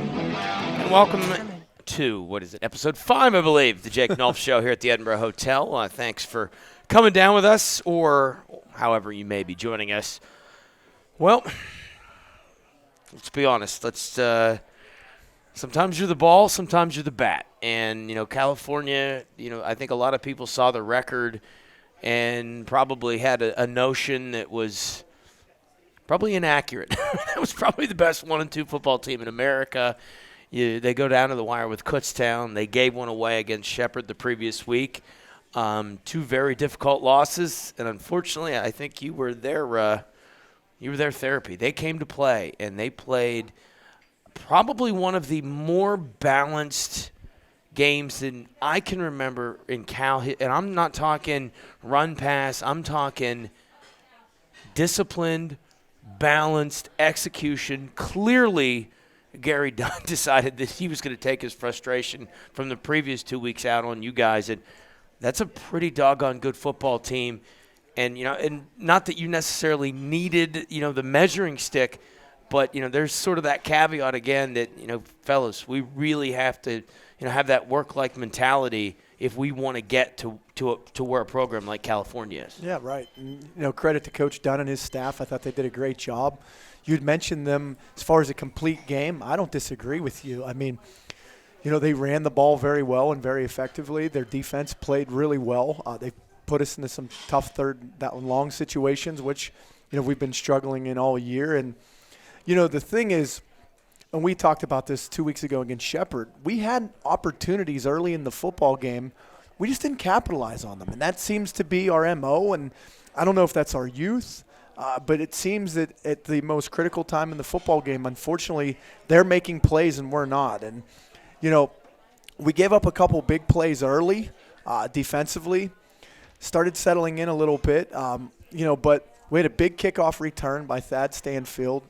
And welcome to, episode 5, I believe, the Jake Nulph Show here at the Edinburgh Hotel. Thanks for coming down with us, or however you may be joining us. Well, let's be honest. Sometimes you're the ball, sometimes you're the bat. And, California, I think a lot of people saw the record and probably had a notion that was probably inaccurate. That was probably the best 1-2 football team in America. They go down to the wire with Kutztown. They gave one away against Shepherd the previous week. 2 very difficult losses, and unfortunately, I think you were their therapy. They came to play, and they played probably one of the more balanced games than I can remember in Cal. And I'm not talking run pass. I'm talking disciplined, balanced execution. Clearly, Gary Dunn decided that he was going to take his frustration from the previous 2 weeks out on you guys, and that's a pretty doggone good football team. And and not that you necessarily needed the measuring stick, but there's sort of that caveat again that fellas, we really have to have that work-like mentality if we want to get to where a program like California is. Yeah, right. And, credit to Coach Dunn and his staff. I thought they did a great job. You'd mentioned them as far as a complete game. I don't disagree with you. I mean, they ran the ball very well and very effectively. Their defense played really well. They put us into some tough third down long situations, which, we've been struggling in all year. And, the thing is, and we talked about this 2 weeks ago against Shepherd, we had opportunities early in the football game. We just didn't capitalize on them. And that seems to be our MO. And I don't know if that's our youth. But it seems that at the most critical time in the football game, unfortunately, they're making plays and we're not. And, we gave up a couple big plays early defensively, started settling in a little bit, but we had a big kickoff return by Thad Stanfield.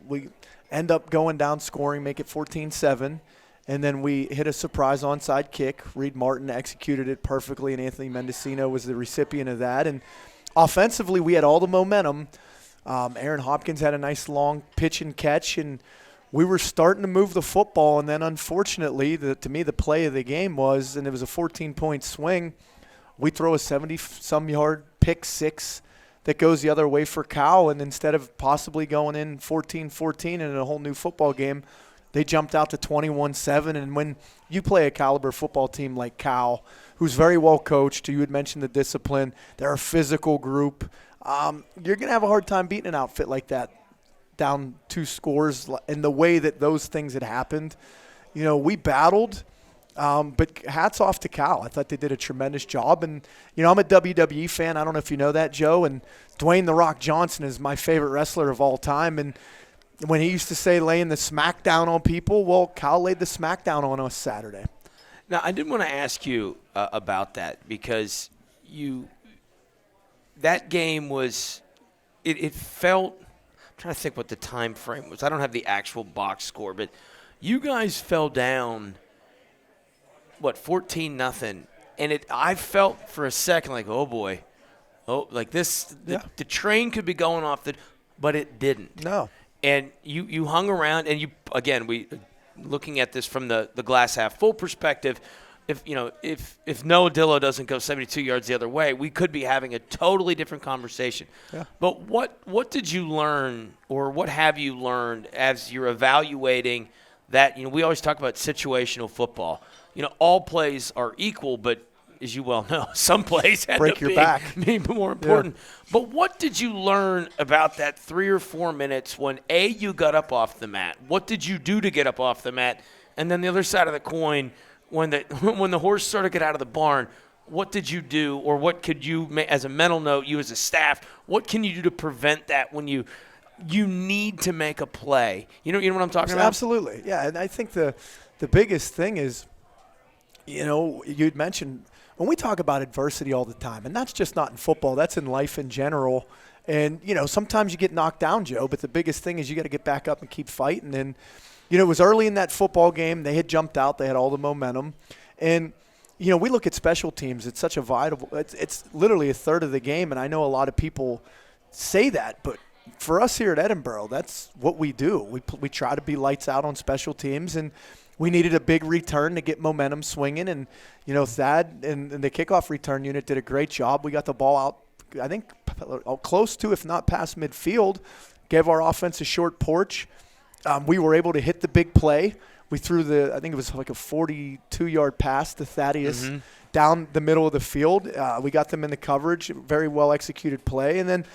We end up going down scoring, make it 14-7. And then we hit a surprise onside kick. Reed Martin executed it perfectly, and Anthony Mendocino was the recipient of that. And offensively, we had all the momentum. Aaron Hopkins had a nice long pitch and catch, and we were starting to move the football. And then, unfortunately, to me, the play of the game was, and it was a 14-point swing, we throw a 70-some-yard pick six that goes the other way for Cal, and instead of possibly going in 14-14 in a whole new football game, they jumped out to 21-7. And when you play a caliber football team like Cal, who's very well coached, you had mentioned the discipline, they're a physical group, you're going to have a hard time beating an outfit like that down 2 scores in the way that those things had happened. We battled, but hats off to Cal. I thought they did a tremendous job. And, I'm a WWE fan. I don't know if you know that, Joe. And Dwayne "The Rock" Johnson is my favorite wrestler of all time. And when he used to say laying the smackdown on people, well, Cal laid the smackdown on us Saturday. Now, I did want to ask you about that because that game was it felt – I'm trying to think what the time frame was. I don't have the actual box score, but you guys fell down, 14-0. And I felt for a second like, oh, boy. Oh, like this – the train could be going off but it didn't. No. And you hung around, and looking at this from the glass half full perspective, if Noah Dillo doesn't go 72 yards the other way, we could be having a totally different conversation. Yeah. But what did you learn, or what have you learned as you're evaluating that? We always talk about situational football. All plays are equal, but as you well know, some plays had break to your back. be more important. Yeah. But what did you learn about that 3 or 4 minutes when, A, you got up off the mat? What did you do to get up off the mat? And then the other side of the coin, when the horse started to get out of the barn, what did you do, or what could you, as a mental note, you as a staff, what can you do to prevent that when you need to make a play? You know what I'm talking about? Absolutely. Yeah, and I think the biggest thing is, you'd mentioned – when we talk about adversity all the time, and that's just not in football, that's in life in general. And, sometimes you get knocked down, Joe, but the biggest thing is you got to get back up and keep fighting. And, it was early in that football game. They had jumped out. They had all the momentum. And, we look at special teams. It's such a vital – it's literally a third of the game, and I know a lot of people say that, but for us here at Edinboro, that's what we do. We try to be lights out on special teams, and we needed a big return to get momentum swinging. And, Thad and the kickoff return unit did a great job. We got the ball out, I think, close to, if not past midfield, gave our offense a short porch. We were able to hit the big play. We threw I think it was like a 42-yard pass to Thaddeus down the middle of the field. We got them in the coverage, very well executed play. And then,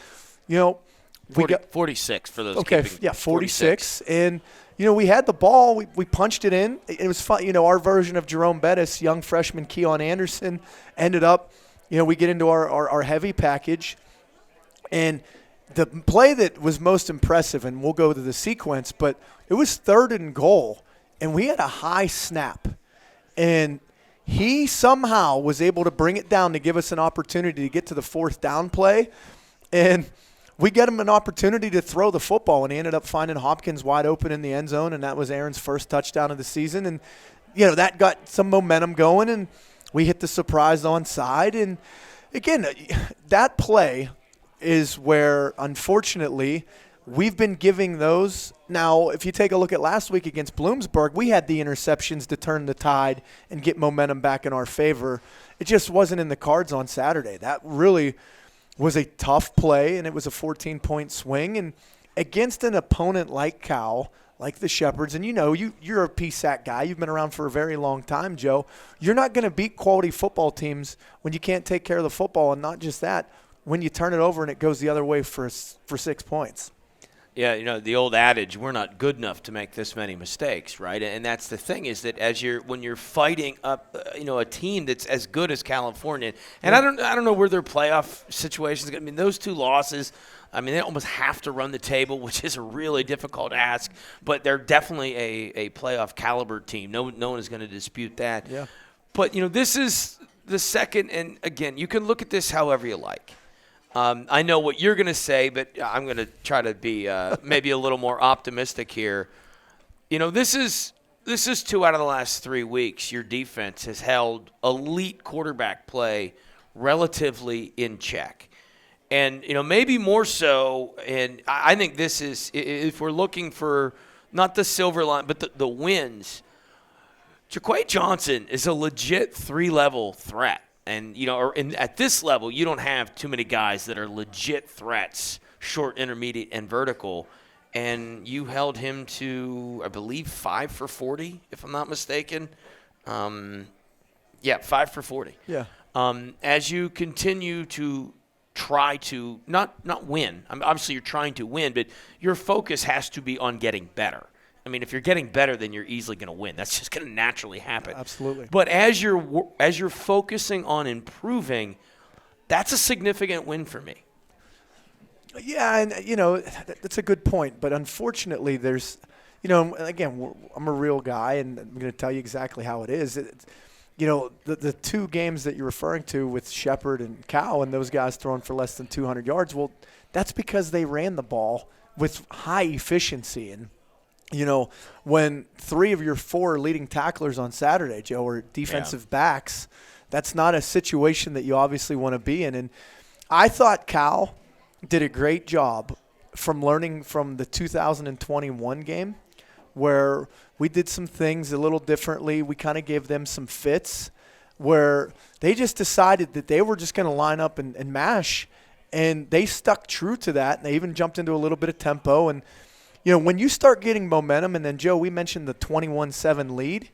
we got 46 for those. Okay, 46. And, we had the ball. We punched it in. It was fun. Our version of Jerome Bettis, young freshman Keon Anderson, ended up, we get into our heavy package. And the play that was most impressive, and we'll go to the sequence, but it was 3rd and goal, and we had a high snap. And he somehow was able to bring it down to give us an opportunity to get to the 4th down play. And we get him an opportunity to throw the football, and he ended up finding Hopkins wide open in the end zone, and that was Aaron's first touchdown of the season. And, that got some momentum going, and we hit the surprise onside. And, again, that play is where, unfortunately, we've been giving those. Now, if you take a look at last week against Bloomsburg, we had the interceptions to turn the tide and get momentum back in our favor. It just wasn't in the cards on Saturday. That really was a tough play, and it was a 14-point swing. And against an opponent like Cal, like the Shepherds, and you're a PSAC guy. You've been around for a very long time, Joe. You're not going to beat quality football teams when you can't take care of the football, and not just that, when you turn it over and it goes the other way for 6 points. Yeah, the old adage, we're not good enough to make this many mistakes, right? And that's the thing, is that when you're fighting up, a team that's as good as California, and I don't know where their playoff situations. I mean, those 2 losses, they almost have to run the table, which is a really difficult ask. But they're definitely a playoff caliber team. No one is going to dispute that. Yeah. But this is the second, and again, you can look at this however you like. I know what you're going to say, but I'm going to try to be maybe a little more optimistic here. This is 2 out of the last 3 weeks. Your defense has held elite quarterback play relatively in check. And, maybe more so, and I think this is, if we're looking for not the silver line, but the wins, Jaquay Johnson is a legit 3-level threat. And, at this level, you don't have too many guys that are legit threats, short, intermediate, and vertical. And you held him to, I believe, 5 for 40, if I'm not mistaken. 5 for 40. Yeah. As you continue to try to not win. Obviously, you're trying to win, but your focus has to be on getting better. If you're getting better, then you're easily going to win. That's just going to naturally happen. Absolutely. But as you're focusing on improving, that's a significant win for me. Yeah, and that's a good point. But unfortunately, there's, again, I'm a real guy, and I'm going to tell you exactly how it is. The 2 games that you're referring to with Shepherd and Cal, and those guys throwing for less than 200 yards. Well, that's because they ran the ball with high efficiency. And when 3 of your 4 leading tacklers on Saturday, Joe, are defensive backs, that's not a situation that you obviously want to be in. And I thought Cal did a great job from learning from the 2021 game, where we did some things a little differently. We kind of gave them some fits where they just decided that they were just going to line up and mash, and they stuck true to that. And they even jumped into a little bit of tempo. And when you start getting momentum, and then, Joe, we mentioned the 21-7 lead,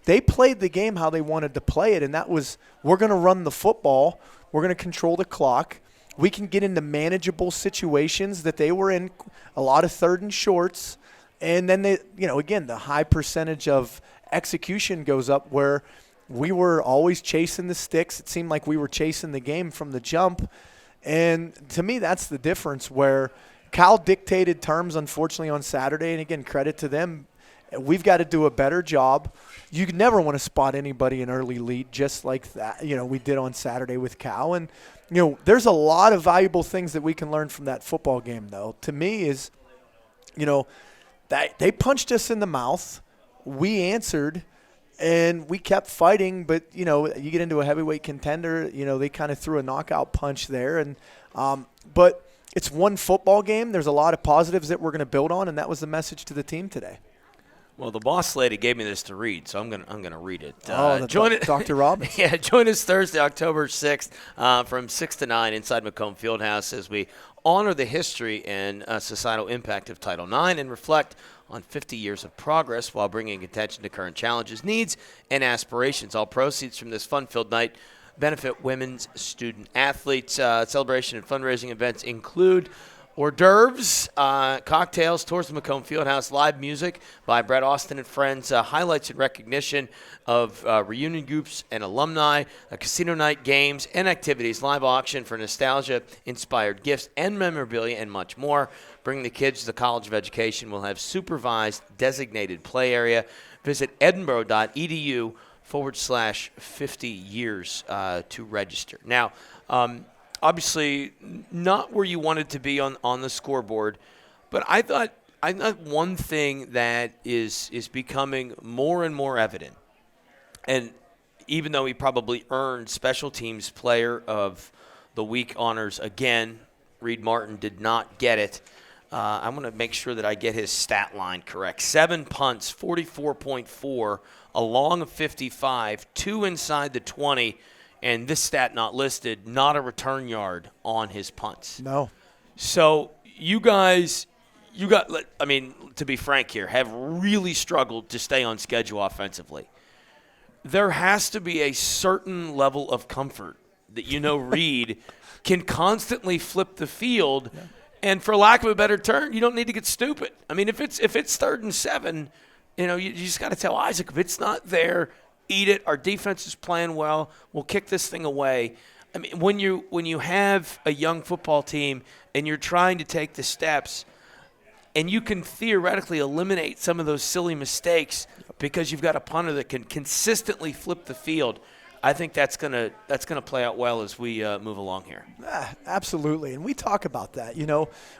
they played the game how they wanted to play it, and that was, we're going to run the football, we're going to control the clock, we can get into manageable situations that they were in, a lot of 3rd and shorts, and then they, again, the high percentage of execution goes up where we were always chasing the sticks. It seemed like we were chasing the game from the jump, and to me, that's the difference where Cal dictated terms, unfortunately, on Saturday. And, again, credit to them. We've got to do a better job. You never want to spot anybody in early lead just like that, we did on Saturday with Cal. And, there's a lot of valuable things that we can learn from that football game, though. To me is, that they punched us in the mouth. We answered, and we kept fighting. But, you get into a heavyweight contender, they kind of threw a knockout punch there. And but it's one football game. There's a lot of positives that we're going to build on, and that was the message to the team today. Well, the boss lady gave me this to read, so I'm gonna read it. Dr. Robbins. Yeah, join us Thursday, October 6th, from 6 to 9 inside Macomb Fieldhouse as we honor the history and societal impact of Title IX and reflect on 50 years of progress while bringing attention to current challenges, needs, and aspirations. All proceeds from this fun-filled night benefit women's student athletes. Celebration and fundraising events include hors d'oeuvres, cocktails, tours of Macomb Fieldhouse, live music by Brett Austin and friends, highlights and recognition of reunion groups and alumni, a casino night, games and activities, live auction for nostalgia-inspired gifts and memorabilia, and much more. Bring the kids to the College of Education. We'll have supervised designated play area. Visit edinburgh.edu/50 years to register. Now, obviously, not where you wanted to be on the scoreboard, but I thought one thing that is becoming more and more evident, and even though he probably earned Special Teams Player of the Week honors again, Reed Martin did not get it. I want to make sure that I get his stat line correct. 7 punts, 44.4, a long of 55, 2 inside the 20, and this stat not listed, not a return yard on his punts. No. So you guys, to be frank here, have really struggled to stay on schedule offensively. There has to be a certain level of comfort that Reed can constantly flip the field, and for lack of a better term, you don't need to get stupid. I mean, if it's 3rd and 7, you just got to tell Isaac, if it's not there, eat it. Our defense is playing well. We'll kick this thing away. I mean, when you have a young football team and you're trying to take the steps, and you can theoretically eliminate some of those silly mistakes because you've got a punter that can consistently flip the field, I think that's gonna play out well as we move along here. Absolutely, and we talk about that.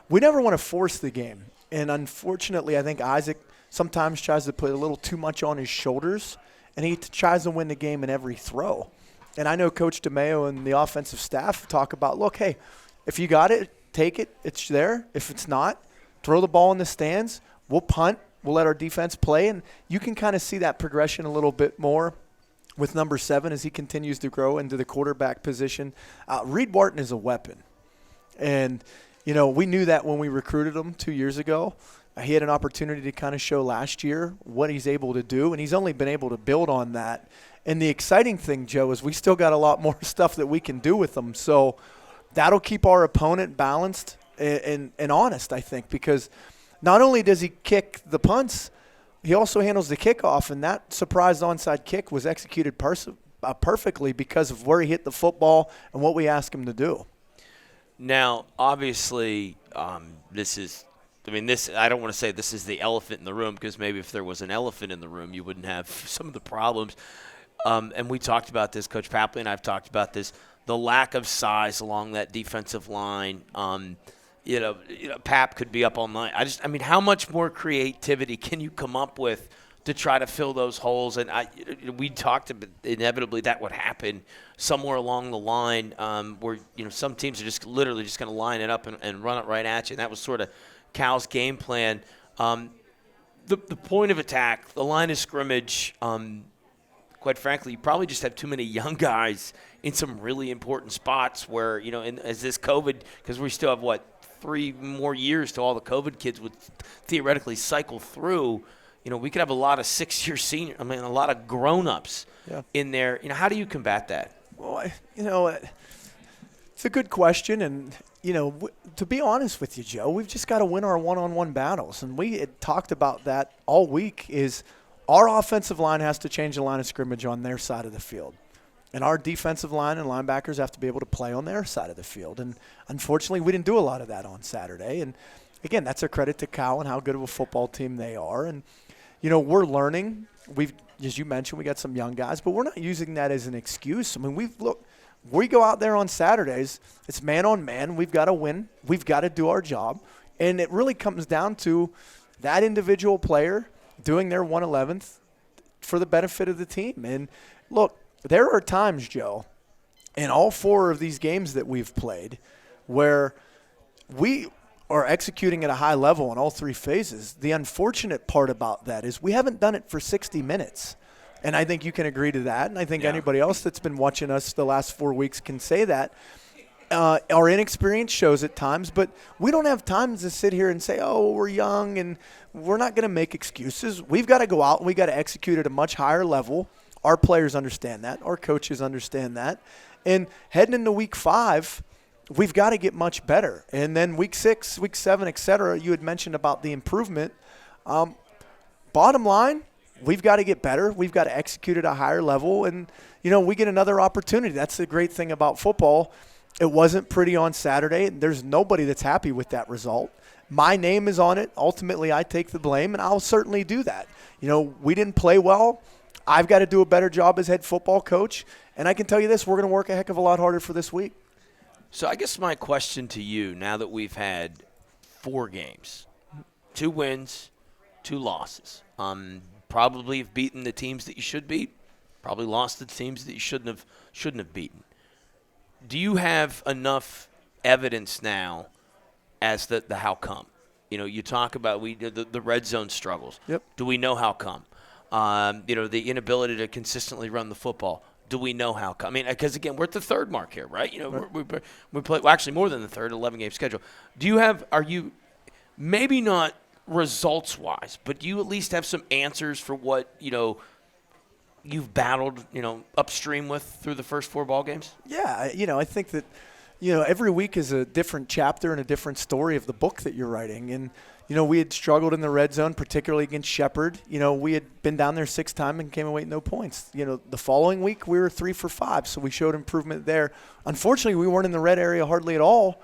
We never want to force the game, and unfortunately, I think Isaac sometimes tries to put a little too much on his shoulders, and he tries to win the game in every throw. And I know Coach DeMayo and the offensive staff talk about, look, hey, if you got it, take it. It's there. If it's not, throw the ball in the stands. We'll punt. We'll let our defense play. And you can kind of see that progression a little bit more with number 7 as he continues to grow into the quarterback position. Reed Martin is a weapon. And, we knew that when we recruited him 2 years ago. He had an opportunity to kind of show last year what he's able to do, and he's only been able to build on that. And the exciting thing, Joe, is we still got a lot more stuff that we can do with him. So that'll keep our opponent balanced and honest, I think, because not only does he kick the punts, he also handles the kickoff, and that surprise onside kick was executed perfectly because of where he hit the football and what we asked him to do. Now, obviously, I don't want to say this is the elephant in the room, because maybe if there was an elephant in the room, you wouldn't have some of the problems. And we talked about this, Coach Papley and I have talked about this, the lack of size along that defensive line. Pap could be up all night. How much more creativity can you come up with to try to fill those holes? And we talked about inevitably that would happen somewhere along the line where some teams are just literally just going to line it up and run it right at you. And that was sort of Cal's game plan. The point of attack, the line of scrimmage, quite frankly, you probably just have too many young guys in some really important spots where, as this COVID, because we still have, 3 more years to all the COVID kids would theoretically cycle through, we could have a lot of 6-year senior, a lot of grown-ups in there. How do you combat that? Well, it's a good question, and to be honest with you, Joe, we've just got to win our one-on-one battles. And we had talked about that all week is our offensive line has to change the line of scrimmage on their side of the field. And our defensive line and linebackers have to be able to play on their side of the field. And unfortunately, we didn't do a lot of that on Saturday. And, again, that's a credit to Cal and how good of a football team they are. And, we're learning. As you mentioned, we got some young guys, but we're not using that as an excuse. We go out there on Saturdays, it's man on man. We've got to win. We've got to do our job. And it really comes down to that individual player doing their 1/11th for the benefit of the team. And, look, there are times, Joe, in all 4 of these games that we've played where we are executing at a high level in all three phases. The unfortunate part about that is we haven't done it for 60 minutes. And I think you can agree to that, and I think anybody else that's been watching us the last 4 weeks can say that. Our inexperience shows at times, but we don't have time to sit here and say, oh, we're young, and we're not going to make excuses. We've got to go out and we've got to execute at a much higher level. Our players understand that. Our coaches understand that. And heading into week 5, we've got to get much better. And then week 6, week 7, et cetera, you had mentioned about the improvement. Bottom line, we've got to get better. We've got to execute at a higher level. And, we get another opportunity. That's the great thing about football. It wasn't pretty on Saturday. There's nobody that's happy with that result. My name is on it. Ultimately, I take the blame, and I'll certainly do that. We didn't play well. I've got to do a better job as head football coach. And I can tell you this, we're going to work a heck of a lot harder for this week. So I guess my question to you, now that we've had 4 games, 2 wins, 2 losses, probably have beaten the teams that you should beat, probably lost the teams that you shouldn't have beaten. Do you have enough evidence now as the how come? You talk about the red zone struggles. Yep. Do we know how come? The inability to consistently run the football. Do we know how come? I mean, because, again, we're at the 3rd mark here, right? Right. We play actually more than the 3rd, 11-game schedule. Are you maybe not results-wise, but do you at least have some answers for what, you've battled, upstream with through the first 4 ball games? Yeah, I think that, every week is a different chapter and a different story of the book that you're writing. And, we had struggled in the red zone, particularly against Shepherd. We had been down there 6 times and came away with no points. The following week we were 3 for 5, so we showed improvement there. Unfortunately, we weren't in the red area hardly at all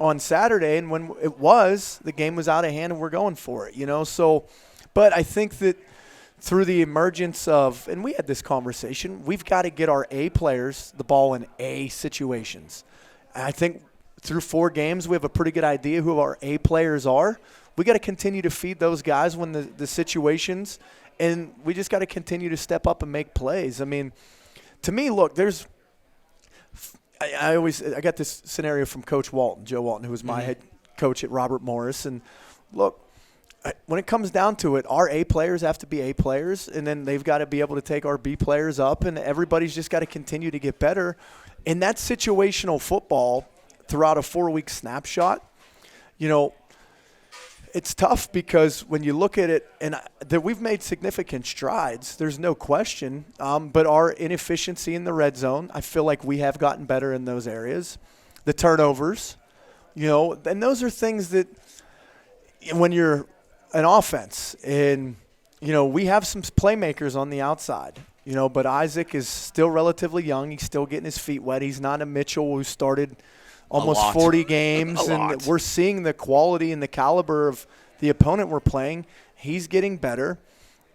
on Saturday, and when it was, the game was out of hand and we're going for it, So, but I think that through the emergence of, and we had this conversation, we've got to get our A players the ball in A situations. And I think through 4 games, we have a pretty good idea who our A players are. We got to continue to feed those guys when the situations, and we just got to continue to step up and make plays. I mean, to me, look, I got this scenario from Coach Walton, Joe Walton, who was my head coach at Robert Morris. And look, when it comes down to it, our A players have to be A players, and then they've got to be able to take our B players up, and everybody's just got to continue to get better. And that situational football throughout a 4-week snapshot, it's tough because when you look at it, and we've made significant strides, there's no question, but our inefficiency in the red zone, I feel like we have gotten better in those areas. The turnovers, and those are things that when you're an offense, and, we have some playmakers on the outside, but Isaac is still relatively young. He's still getting his feet wet. He's not a Mitchell who started almost 40 games, and we're seeing the quality and the caliber of the opponent we're playing. He's getting better.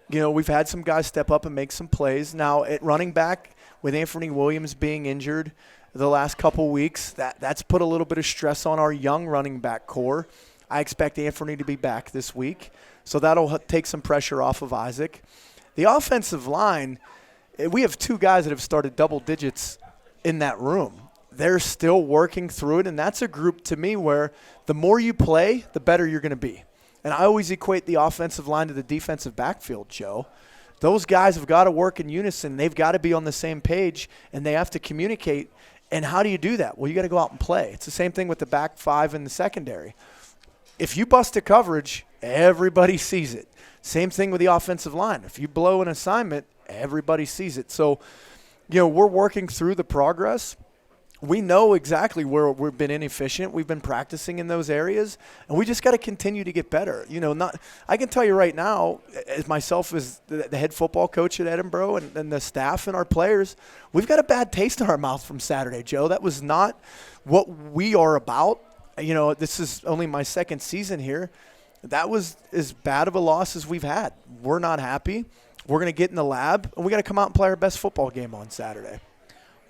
We've had some guys step up and make some plays. Now, at running back, with Anthony Williams being injured the last couple weeks, that's put a little bit of stress on our young running back core. I expect Anthony to be back this week, so that'll take some pressure off of Isaac. The offensive line, we have 2 guys that have started double digits in that room. They're still working through it, and that's a group to me where the more you play, the better you're going to be. And I always equate the offensive line to the defensive backfield, Joe. Those guys have got to work in unison. They've got to be on the same page, and they have to communicate. And how do you do that? Well, you got to go out and play. It's the same thing with the back 5 in the secondary. If you bust a coverage, everybody sees it. Same thing with the offensive line. If you blow an assignment, everybody sees it. So, we're working through the progress. We know exactly where we've been inefficient. We've been practicing in those areas, and we just got to continue to get better. I can tell you right now, as myself as the head football coach at Edinboro and the staff and our players, we've got a bad taste in our mouth from Saturday, Joe. That was not what we are about. This is only my 2nd season here. That was as bad of a loss as we've had. We're not happy. We're going to get in the lab, and we got to come out and play our best football game on Saturday.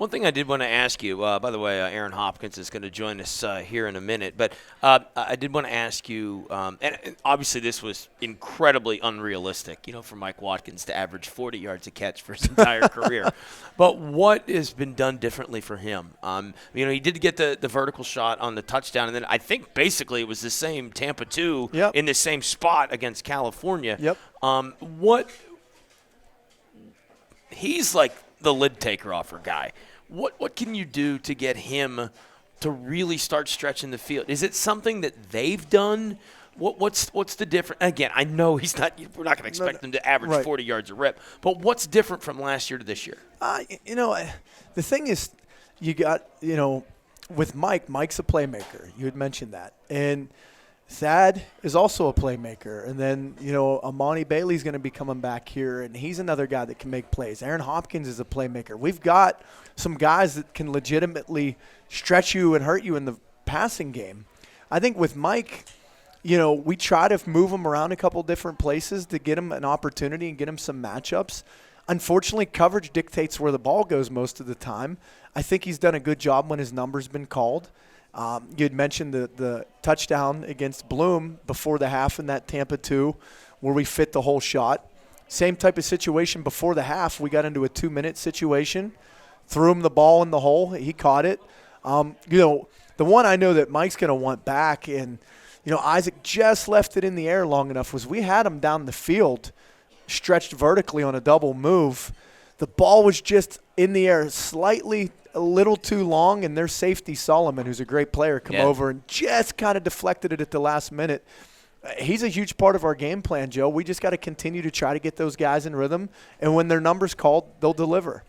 One thing I did want to ask you, by the way, Aaron Hopkins is going to join us here in a minute, but I did want to ask you, and obviously this was incredibly unrealistic, for Mike Watkins to average 40 yards a catch for his entire career. But what has been done differently for him? He did get the vertical shot on the touchdown, and then I think basically it was the same Tampa 2 in the same spot against California. Yep. He's like the lid taker offer guy. What can you do to get him to really start stretching the field? Is it something that they've done? What's the difference? Again, I know he's not. We're not going to expect him to average 40 yards a rip. But what's different from last year to this year? The thing is, you got with Mike's a playmaker. You had mentioned that, and Thad is also a playmaker. And then, Amani Bailey's going to be coming back here, and he's another guy that can make plays. Aaron Hopkins is a playmaker. We've got some guys that can legitimately stretch you and hurt you in the passing game. I think with Mike, we try to move him around a couple different places to get him an opportunity and get him some matchups. Unfortunately, coverage dictates where the ball goes most of the time. I think he's done a good job when his number's been called. You had mentioned the touchdown against Bloom before the half in that Tampa 2 where we fit the whole shot. Same type of situation before the half. We got into a 2-minute situation, threw him the ball in the hole. He caught it. The one I know that Mike's going to want back, and, Isaac just left it in the air long enough, was we had him down the field stretched vertically on a double move. The ball was just in the air slightly a little too long, and their safety, Solomon, who's a great player, come over and just kind of deflected it at the last minute. He's a huge part of our game plan, Joe. We just got to continue to try to get those guys in rhythm, and when their number's called, they'll deliver.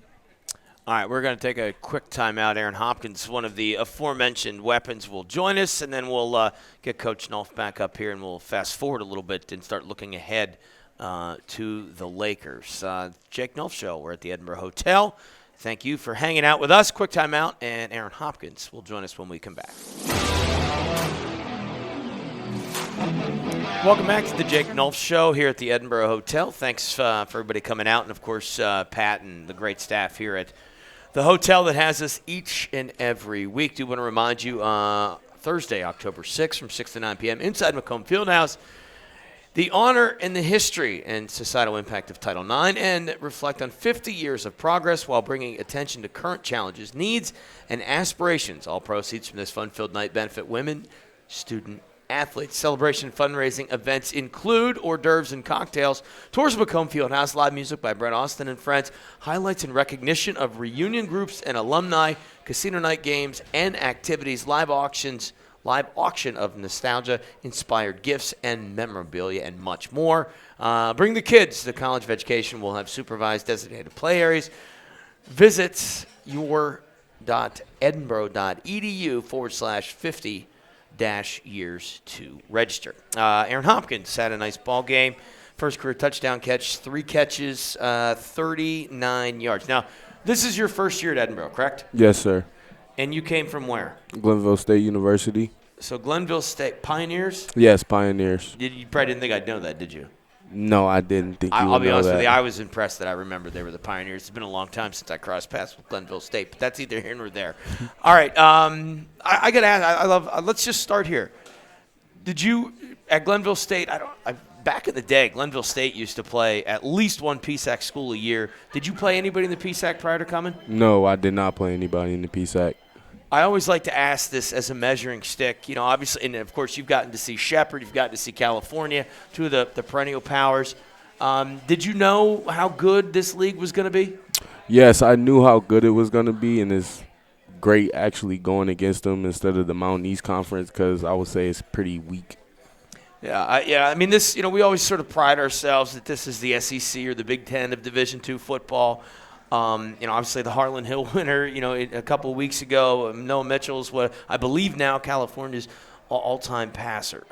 All right, we're going to take a quick timeout. Aaron Hopkins, one of the aforementioned weapons, will join us, and then we'll get Coach Nulph back up here, and we'll fast forward a little bit and start looking ahead to the Lakers. Jake Nulph Show. We're at the Edinburgh Hotel. Thank you for hanging out with us. Quick timeout, and Aaron Hopkins will join us when we come back. Welcome back to the Jake Nulph Show here at the Edinburgh Hotel. Thanks for everybody coming out, and, of course, Pat and the great staff here at the hotel that has us each and every week. Do want to remind you, Thursday, October 6th from 6 to 9 p.m. inside Macomb Fieldhouse, the honor and the history and societal impact of Title IX, and reflect on 50 years of progress while bringing attention to current challenges, needs, and aspirations. All proceeds from this fun-filled night benefit women, student athletes. Celebration and fundraising events include hors d'oeuvres and cocktails, tours of Macomb Fieldhouse, live music by Brett Austin and friends, highlights and recognition of reunion groups and alumni, casino night games and activities, live auction of nostalgia-inspired gifts and memorabilia, and much more. Bring the kids. The College of Education will have supervised designated play areas. Visit your.edinburgh.edu/50-years to register. Aaron Hopkins had a nice ball game. First career touchdown catch, 3 catches, 39 yards. Now, this is your first year at Edinburgh, correct? Yes, sir. And you came from where? Glenville State University. So Glenville State Pioneers? Yes, Pioneers. You probably didn't think I'd know that, did you? No, I didn't think you would know that. I'll be honest with you. I was impressed that I remembered they were the Pioneers. It's been a long time since I crossed paths with Glenville State, but that's either here nor there. All right. I got to ask. Let's just start here. Did you at Glenville State? Back in the day, Glenville State used to play at least one PSAC school a year. Did you play anybody in the PSAC prior to coming? No, I did not play anybody in the PSAC. I always like to ask this as a measuring stick. Obviously, and of course, you've gotten to see Shepherd, you've gotten to see California, two of the perennial powers. Did you know how good this league was going to be? Yes, I knew how good it was going to be, and it's great actually going against them instead of the Mountain East Conference because I would say it's pretty weak. Yeah. I mean, this. We always sort of pride ourselves that this is the SEC or the Big Ten of Division II football. Obviously the Harlan Hill winner, a couple of weeks ago, Noah Mitchell's what I believe now California's all-time passer.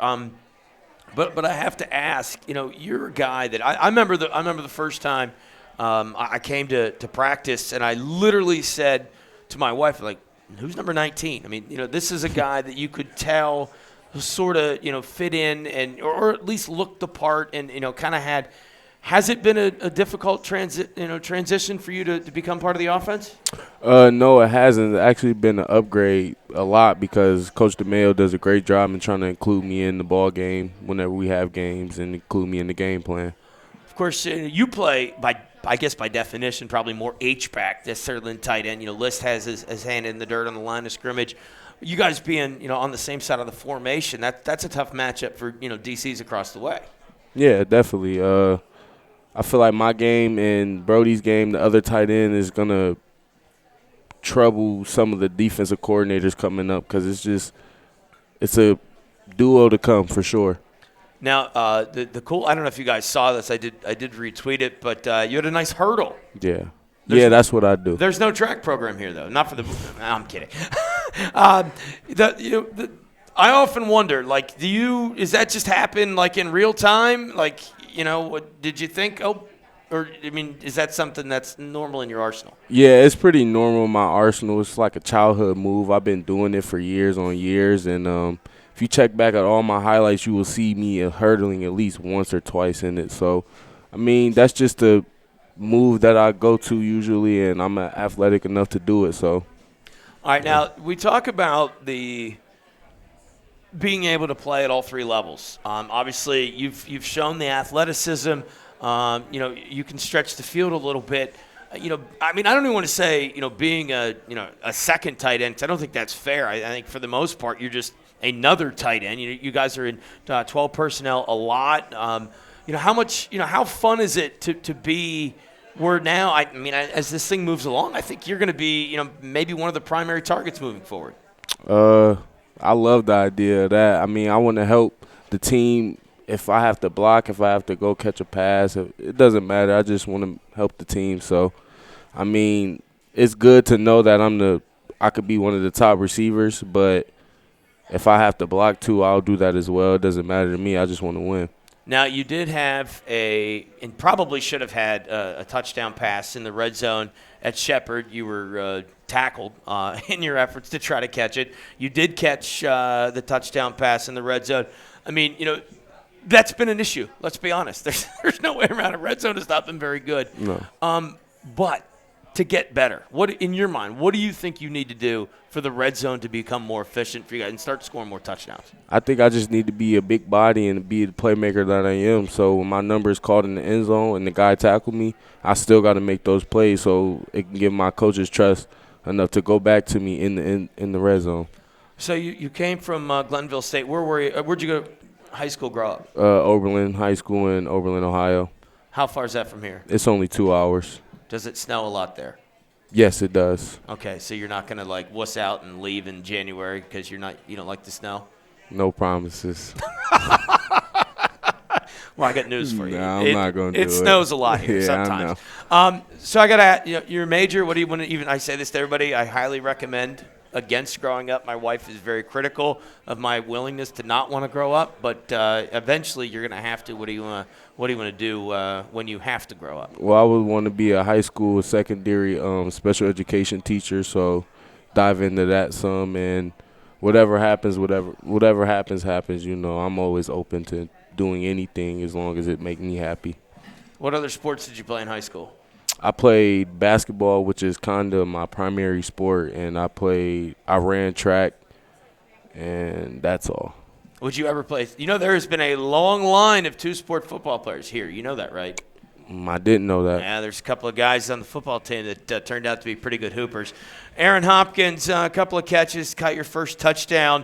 But I have to ask, you're a guy that I remember the first time I came to practice, and I literally said to my wife, like, who's number 19? I mean, this is a guy that you could tell sort of, fit in and or at least looked the part and, kind of had Has it been a difficult transition for you to become part of the offense? No, it hasn't. It's actually been an upgrade a lot because Coach DeMayo does a great job in trying to include me in the ball game whenever we have games and include me in the game plan. Of course, you play I guess by definition, probably more H-back than tight end. List has his hand in the dirt on the line of scrimmage. You guys being, on the same side of the formation, that's a tough matchup for, DCs across the way. Yeah, definitely. I feel like my game and Brody's game, the other tight end, is going to trouble some of the defensive coordinators coming up because it's a duo to come for sure. Now, the cool – I don't know if you guys saw this. I did retweet it, but you had a nice hurdle. Yeah. That's what I do. There's no track program here, though. Not for the – I'm kidding. I often wonder, does that just happen, in real time? Did you think, is that something that's normal in your arsenal? Yeah, it's pretty normal in my arsenal. It's like a childhood move. I've been doing it for years on years, and if you check back at all my highlights, you will see me hurdling at least once or twice in it. So, that's just a move that I go to usually, and I'm athletic enough to do it. So, all right, now we talk about the being able to play at all three levels. Obviously, you've shown the athleticism. You can stretch the field a little bit. I don't even want to say, being a second tight end, 'cause I don't think that's fair. I think for the most part, you're just another tight end. You guys are in 12 personnel a lot. How fun is it to be where now, as this thing moves along, I think you're going to be, maybe one of the primary targets moving forward. I love the idea of that. I want to help the team. If I have to block, if I have to go catch a pass, it doesn't matter. I just want to help the team. So, it's good to know that I could be one of the top receivers, but if I have to block too, I'll do that as well. It doesn't matter to me. I just want to win. Now, you did have and probably should have had a touchdown pass in the red zone at Shepherd. You were tackled in your efforts to try to catch it. You did catch the touchdown pass in the red zone. That's been an issue. Let's be honest. There's no way around it. Red zone has not been very good. No. But to get better, what in your mind, what do you think you need to do for the red zone to become more efficient for you guys and start scoring more touchdowns? I think I just need to be a big body and be the playmaker that I am. So when my number is called in the end zone and the guy tackled me, I still got to make those plays so it can give my coaches trust enough to go back to me in the red zone. So you came from Glenville State. Where were you? Where'd you go to high school grow up? Oberlin High School in Oberlin, Ohio. How far is that from here? It's only 2 hours. Does it snow a lot there? Yes, it does. Okay, so you're not going to wuss out and leave in January because you don't like the snow? No promises. Well, I got news for you. No, I'm not going to do it. It snows a lot here sometimes. I know. So I got to your major, what do you want to even – I say this to everybody, I highly recommend against growing up. My wife is very critical of my willingness to not want to grow up, but eventually you're going to have to. What do you want to do when you have to grow up? Well, I would want to be a high school, secondary special education teacher, so dive into that some, and whatever happens. I'm always open to doing anything as long as it make me happy. What other sports did you play in high school? I played basketball, which is kind of my primary sport, and I ran track, and that's all. Would you ever play? There has been a long line of two-sport football players here. You know that, right? I didn't know that. Yeah, there's a couple of guys on the football team that turned out to be pretty good hoopers. Aaron Hopkins, a couple of catches, caught your first touchdown.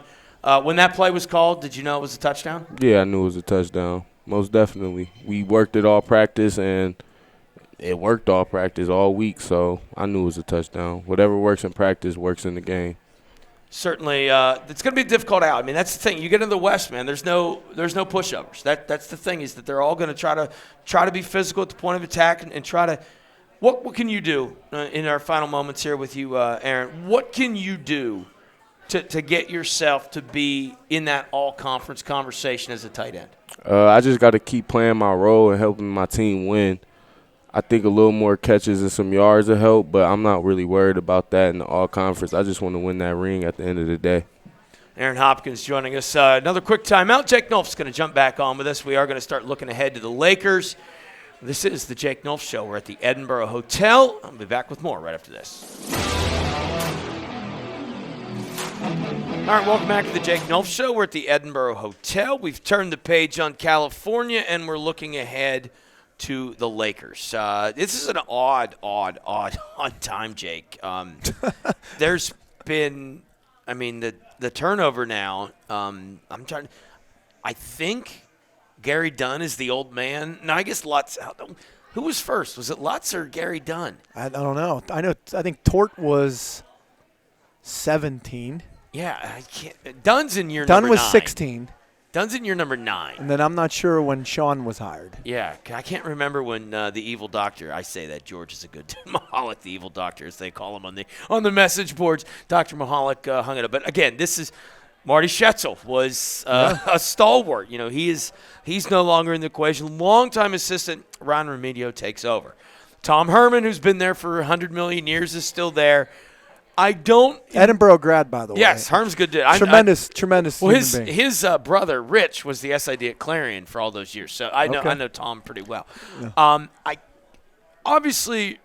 When that play was called, did you know it was a touchdown? Yeah, I knew it was a touchdown, most definitely. We worked it all practice, and it worked all practice all week, so I knew it was a touchdown. Whatever works in practice works in the game. Certainly, it's going to be a difficult out. That's the thing. You get into the West, man. There's no pushovers. That's the thing, is that they're all going to try to be physical at the point of attack and try to. What can you do in our final moments here with you, Aaron? What can you do to get yourself to be in that all-conference conversation as a tight end? I just got to keep playing my role and helping my team win. I think a little more catches and some yards will help, but I'm not really worried about that in the all-conference. I just want to win that ring at the end of the day. Aaron Hopkins joining us. Another quick timeout. Jake Nulph's going to jump back on with us. We are going to start looking ahead to the Lakers. This is the Jake Nulph Show. We're at the Edinburgh Hotel. I'll be back with more right after this. All right, welcome back to the Jake Nulph Show. We're at the Edinburgh Hotel. We've turned the page on California, and we're looking ahead to the Lakers. This is an odd time, Jake. There's been, the turnover now. I think Gary Dunn is the old man. No, I guess Lutz. Who was first? Was it Lutz or Gary Dunn? I don't know. I think Tort was 17. Yeah, I can't. Dunn's in year Dunn number was 9. 16. Dunn's in year number 9. And then I'm not sure when Sean was hired. Yeah, I can't remember when the evil doctor. I say that George is a good Mahalik, the evil doctor, as they call him on the message boards. Dr. Mahalik hung it up. But again, this is Marty Schetzel was a stalwart. You know, he's no longer in the equation. Longtime assistant Ron Remedio takes over. Tom Herman, who's been there for 100 million years, is still there. Edinburgh grad, by the way. Yes, Herm's good. Tremendous well, human being. his brother Rich was the SID at Clarion for all those years, so I know Tom pretty well. Yeah. Obviously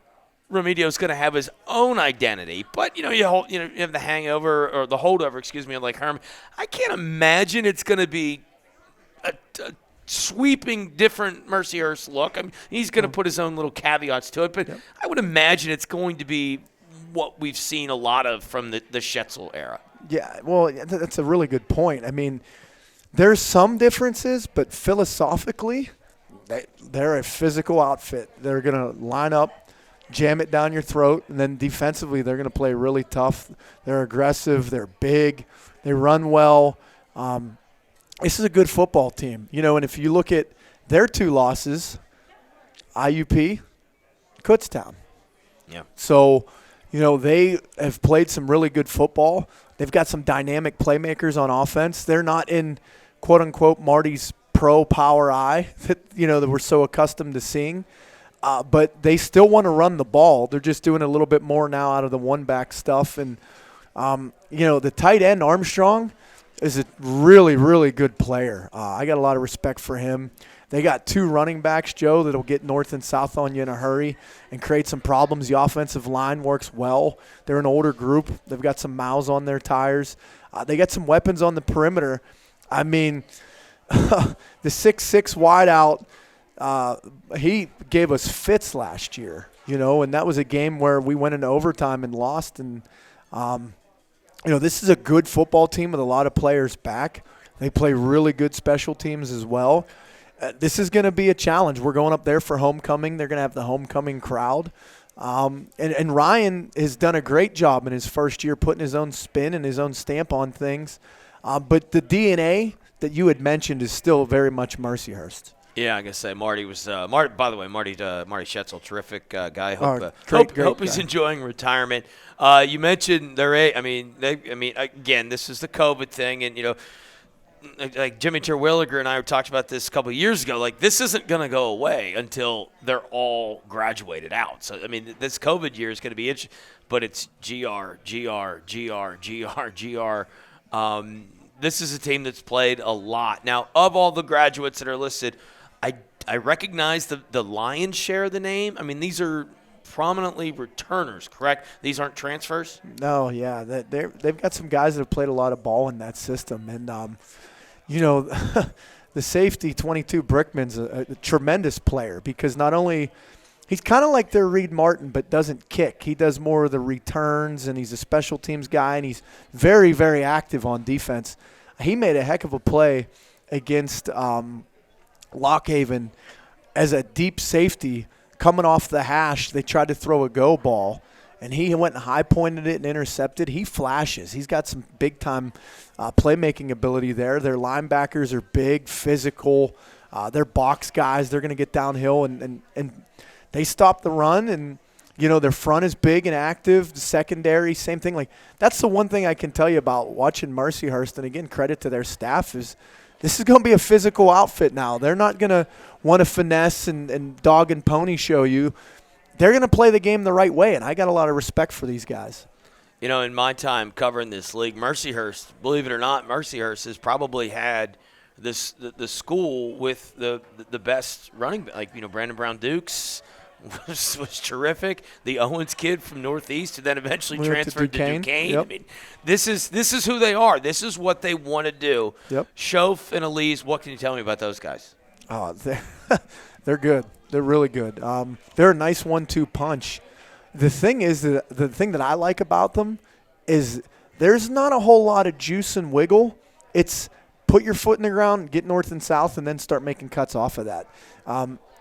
Remedio's going to have his own identity, but you have the hangover or the holdover, of like Herm. I can't imagine it's going to be a sweeping different Mercyhurst look. I mean, he's going to put his own little caveats to it, but I would imagine it's going to be what we've seen a lot of from the Schetzel era. Yeah, well, that's a really good point. I mean, there's some differences, but philosophically, they're a physical outfit. They're going to line up, jam it down your throat, and then defensively they're going to play really tough. They're aggressive. They're big. They run well. This is a good football team. And if you look at their 2 losses, IUP, Kutztown. Yeah. So – they have played some really good football. They've got some dynamic playmakers on offense. They're not in, quote-unquote, Marty's pro power eye that we're so accustomed to seeing. But they still want to run the ball. They're just doing a little bit more now out of the one-back stuff. And, the tight end, Armstrong, is a really, really good player. I got a lot of respect for him. They got 2 running backs, Joe, that'll get north and south on you in a hurry and create some problems. The offensive line works well. They're an older group. They've got some miles on their tires. They got some weapons on the perimeter. I mean, the 6'6" wideout, he gave us fits last year, and that was a game where we went into overtime and lost. And, this is a good football team with a lot of players back. They play really good special teams as well. This is going to be a challenge. We're going up there for homecoming. They're going to have the homecoming crowd. And Ryan has done a great job in his first year putting his own spin and his own stamp on things. But the DNA that you had mentioned is still very much Mercyhurst. Yeah, I guess say Marty was Marty. By the way, Marty Schetzel, terrific guy. Hope he's enjoying retirement. You mentioned again, this is the COVID thing, and like Jimmy Terwilliger and I talked about this a couple of years ago. Like, this isn't going to go away until they're all graduated out. So, this COVID year is going to be interesting, but it's GR. This is a team that's played a lot. Now, of all the graduates that are listed, I recognize the lion's share of the name. These are prominently returners, correct? These aren't transfers? No, yeah. They've got some guys that have played a lot of ball in that system. And, the safety, 22, Brickman's a tremendous player because not only – he's kind of like their Reed Martin but doesn't kick. He does more of the returns, and he's a special teams guy, and he's very, very active on defense. He made a heck of a play against Lockhaven as a deep safety coming off the hash. They tried to throw a go ball, and he went and high-pointed it and intercepted. He flashes. He's got some big-time playmaking ability there. Their linebackers are big, physical. They're box guys. They're going to get downhill, and they stop the run, and their front is big and active. The secondary, same thing. Like, that's the one thing I can tell you about watching Mercyhurst, and again, credit to their staff, is this is going to be a physical outfit now. They're not going to want to finesse and dog and pony show you. They're going to play the game the right way, and I got a lot of respect for these guys. In my time covering this league, Mercyhurst, believe it or not, Mercyhurst has probably had the school with the best running back. Like, Brandon Brown Dukes was terrific. The Owens kid from Northeast, who then eventually transferred to Duquesne. Yep. I mean, this is who they are. This is what they want to do. Yep. Shoaf and Elise, what can you tell me about those guys? Oh, they're good. They're really good. They're a nice 1-2 punch. The thing is, the thing that I like about them is there's not a whole lot of juice and wiggle. It's put your foot in the ground, get north and south, and then start making cuts off of that.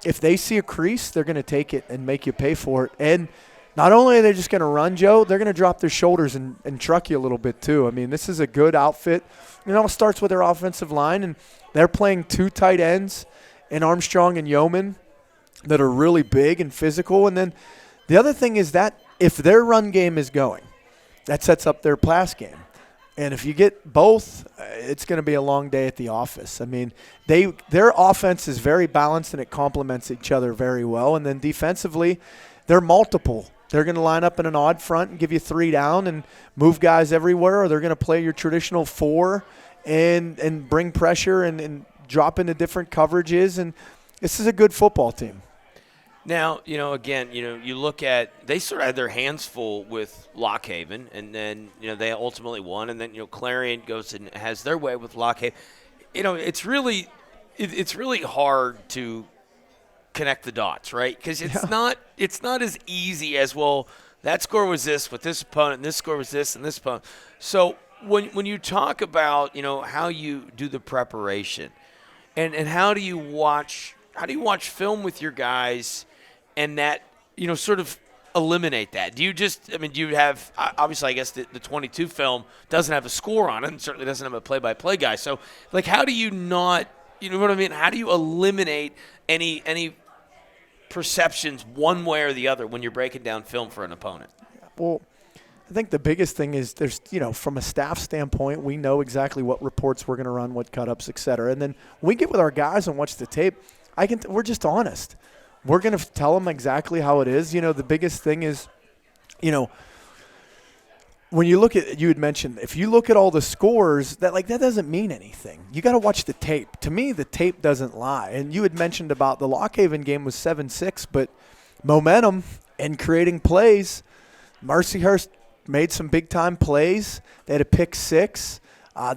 If they see a crease, they're going to take it and make you pay for it. And not only are they just going to run, Joe, they're going to drop their shoulders and truck you a little bit too. I mean, this is a good outfit. It all starts with their offensive line, and they're playing 2 tight ends in Armstrong and Yeoman that are really big and physical. And then the other thing is that if their run game is going, that sets up their pass game. And if you get both, it's going to be a long day at the office. I mean, their offense is very balanced, and it complements each other very well. And then defensively, they're multiple. They're going to line up in an odd front and give you 3 down and move guys everywhere, or they're going to play your traditional 4 and bring pressure and drop into different coverages. And this is a good football team. Now, again, you look at – they sort of had their hands full with Lockhaven, and then, they ultimately won. And then, Clarion goes and has their way with Lockhaven. It's really hard to connect the dots, right? Because it's not as easy as, well, that score was this with this opponent, and this score was this and this opponent. So when you talk about, how you do the preparation and how do you watch film with your guys – and that, sort of eliminate that? Do you have, obviously, I guess the 22 film doesn't have a score on it and certainly doesn't have a play-by-play guy. So, how do you not, you know what I mean? How do you eliminate any perceptions one way or the other when you're breaking down film for an opponent? Well, I think the biggest thing is there's, from a staff standpoint, we know exactly what reports we're going to run, what cut-ups, et cetera. And then when we get with our guys and watch the tape, we're just honest. We're going to tell them exactly how it is. The biggest thing is, when you look at, you had mentioned, if you look at all the scores, that doesn't mean anything. You got to watch the tape. To me, the tape doesn't lie. And you had mentioned about the Lockhaven game was 7-6, but momentum and creating plays, Mercyhurst made some big-time plays. They had a pick 6.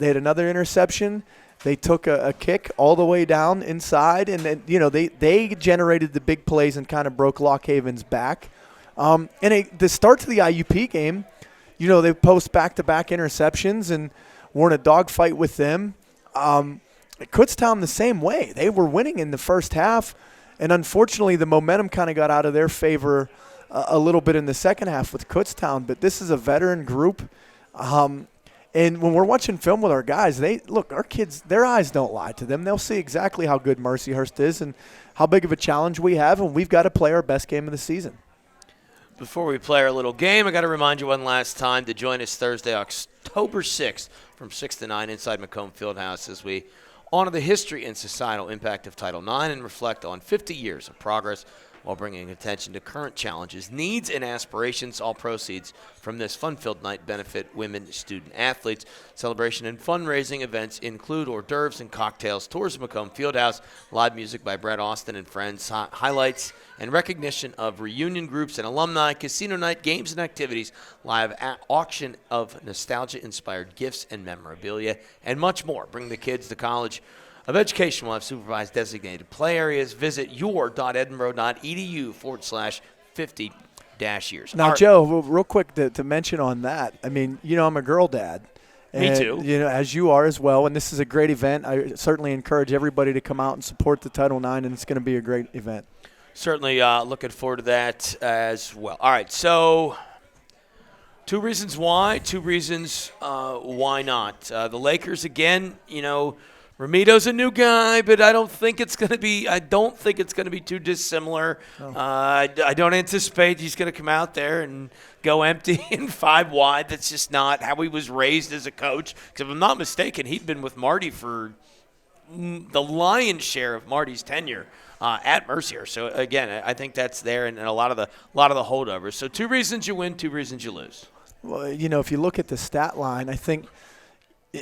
They had another interception. They took a kick all the way down inside, and then they generated the big plays and kind of broke Lockhaven's back. The start to the IUP game, they post back-to-back interceptions and were in a dogfight with them. Kutztown the same way. They were winning in the first half, and unfortunately the momentum kind of got out of their favor a little bit in the second half with Kutztown. But this is a veteran group. And when we're watching film with our guys, our kids, their eyes don't lie to them. They'll see exactly how good Mercyhurst is and how big of a challenge we have, and we've got to play our best game of the season. Before we play our little game, I got to remind you one last time to join us Thursday, October 6th from 6 to 9 inside Macomb Fieldhouse as we honor the history and societal impact of Title IX and reflect on 50 years of progress while bringing attention to current challenges, needs, and aspirations. All proceeds from this fun-filled night benefit women student-athletes. Celebration and fundraising events include hors d'oeuvres and cocktails, tours of Macomb Fieldhouse, live music by Brett Austin and friends, highlights and recognition of reunion groups and alumni, casino night, games and activities, live auction of nostalgia-inspired gifts and memorabilia, and much more. Bring the kids to College of Education will have supervised designated play areas. Visit your.edinboro.edu/50-years. Now, Joe, real quick to mention on that, I mean, I'm a girl dad. Me too. As you are as well, and this is a great event. I certainly encourage everybody to come out and support the Title IX, and it's going to be a great event. Certainly looking forward to that as well. All right, so 2 reasons why, 2 reasons why not. The Lakers, again, Ramito's a new guy, but I don't think it's going to be too dissimilar. No. I don't anticipate he's going to come out there and go empty and 5 wide. That's just not how he was raised as a coach. Because if I'm not mistaken, he'd been with Marty for the lion's share of Marty's tenure at Mercyhurst. So again, I think that's there, and a lot of the holdovers. So 2 reasons you win, 2 reasons you lose. Well, if you look at the stat line, I think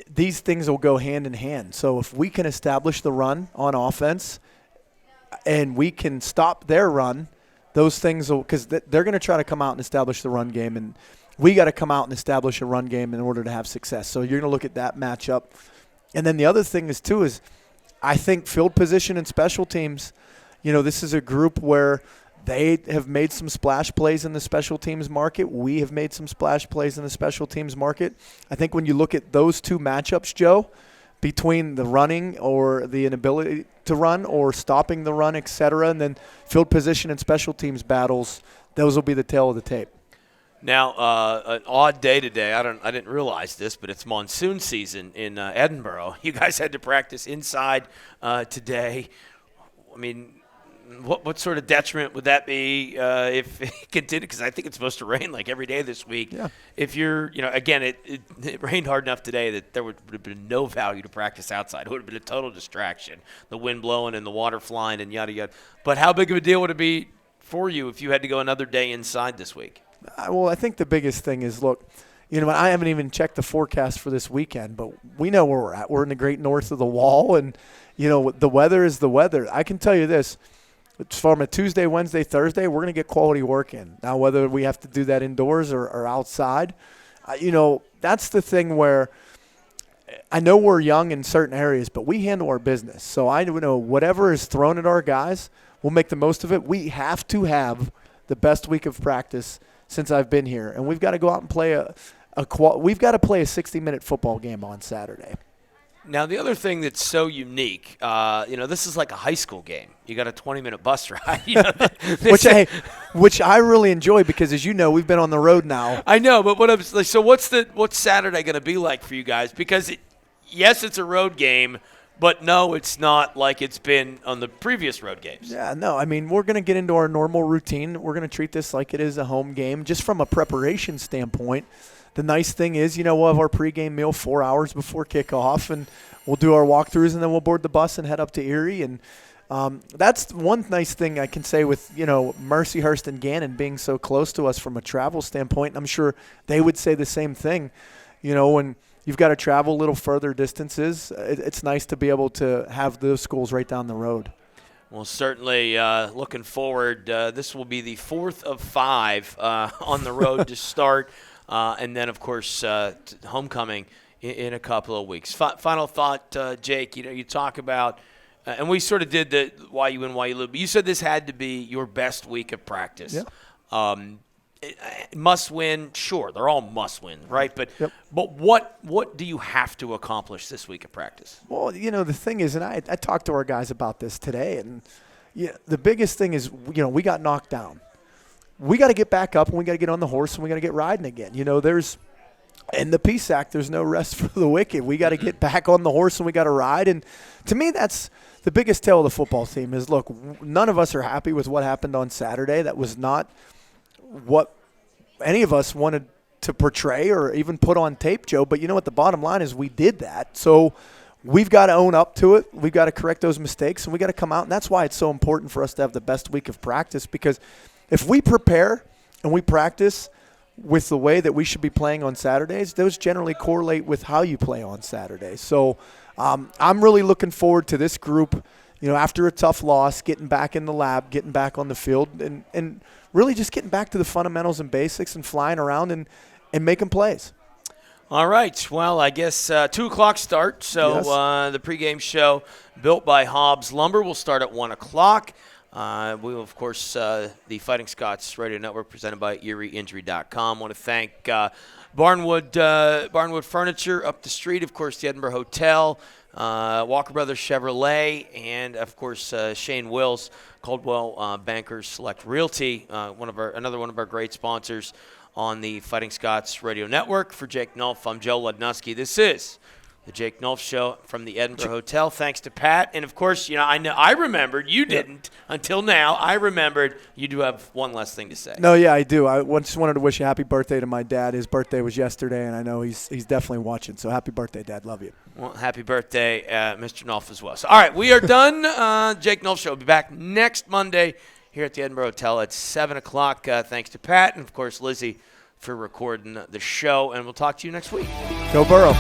these things will go hand in hand. So if we can establish the run on offense and we can stop their run, those things will – because they're going to try to come out and establish the run game, and we got to come out and establish a run game in order to have success. So you're going to look at that matchup. And then the other thing is, too, is I think field position and special teams, this is a group where they have made some splash plays in the special teams market. We have made some splash plays in the special teams market. I think when you look at those two matchups, Joe, between the running or the inability to run or stopping the run, et cetera, and then field position and special teams battles, those will be the tail of the tape. Now, an odd day today. I didn't realize this, but it's monsoon season in Edinburgh. You guys had to practice inside today. I mean, what sort of detriment would that be if it continued? Because I think it's supposed to rain like every day this week. Yeah. If you're, again, it rained hard enough today that there would have been no value to practice outside. It would have been a total distraction. The wind blowing and the water flying and yada yada. But how big of a deal would it be for you if you had to go another day inside this week? Well, I think the biggest thing is, look, I haven't even checked the forecast for this weekend, but we know where we're at. We're in the great north of the wall, and, the weather is the weather. I can tell you this. From a Tuesday, Wednesday, Thursday, we're going to get quality work in. Now, whether we have to do that indoors or outside, that's the thing where I know we're young in certain areas, but we handle our business. So I know whatever is thrown at our guys, we'll make the most of it. We have to have the best week of practice since I've been here, and we've got to go out and play we've got to play a 60-minute football game on Saturday. Now, the other thing that's so unique, this is like a high school game. You got a 20-minute bus ride. Which I really enjoy because, as you know, we've been on the road now. I know, but what's Saturday going to be like for you guys? Because, yes, it's a road game, but no, it's not like it's been on the previous road games. Yeah, no, I mean, we're going to get into our normal routine. We're going to treat this like it is a home game, just from a preparation standpoint. The nice thing is, we'll have our pregame meal 4 hours before kickoff, and we'll do our walkthroughs, and then we'll board the bus and head up to Erie. And that's one nice thing I can say with, Mercyhurst and Gannon being so close to us from a travel standpoint. I'm sure they would say the same thing. When you've got to travel a little further distances, it's nice to be able to have those schools right down the road. Well, certainly looking forward. This will be the 4th of 5 on the road to start. And then, of course, homecoming in a couple of weeks. Final thought, Jake, you talk about, and we sort of did the why you win, why you lose, but you said this had to be your best week of practice. Yeah. Must win, sure, they're all must win, right? But what do you have to accomplish this week of practice? Well, the thing is, and I talked to our guys about this today, and the biggest thing is, we got knocked down. We got to get back up, and we got to get on the horse, and we got to get riding again. There's in the Peace Act, there's no rest for the wicked. We got to get back on the horse, and we got to ride. And to me, that's the biggest tale of the football team is, look, none of us are happy with what happened on Saturday. That was not what any of us wanted to portray or even put on tape, Joe. But you know what? The bottom line is we did that. So we've got to own up to it. We've got to correct those mistakes, and we got to come out. And that's why it's so important for us to have the best week of practice, because if we prepare and we practice with the way that we should be playing on Saturdays, those generally correlate with how you play on Saturdays. So I'm really looking forward to this group, after a tough loss, getting back in the lab, getting back on the field, and really just getting back to the fundamentals and basics and flying around and making plays. All right. Well, I guess 2 o'clock start. So Yes. The pregame show built by Hobbs Lumber will start at 1 o'clock. We will, of course, the Fighting Scots Radio Network presented by ErieInjury.com. I want to thank Barnwood Furniture up the street, of course, the Edinburgh Hotel, Walker Brothers Chevrolet, and, of course, Shane Wills, Caldwell Bankers Select Realty, another one of our great sponsors on the Fighting Scots Radio Network. For Jake Nulph, I'm Joe Lodanosky. This is the Jake Nulph Show from the Edinburgh Hotel. Thanks to Pat. And, of course, I remembered. You didn't until now. I remembered you do have one last thing to say. No, yeah, I do. I just wanted to wish a happy birthday to my dad. His birthday was yesterday, and I know he's definitely watching. So happy birthday, Dad. Love you. Well, happy birthday, Mr. Nulph, as well. So, all right, we are done. Jake Nulph Show will be back next Monday here at the Edinburgh Hotel at 7 o'clock. Thanks to Pat and, of course, Lizzie for recording the show. And we'll talk to you next week. Go Burrow.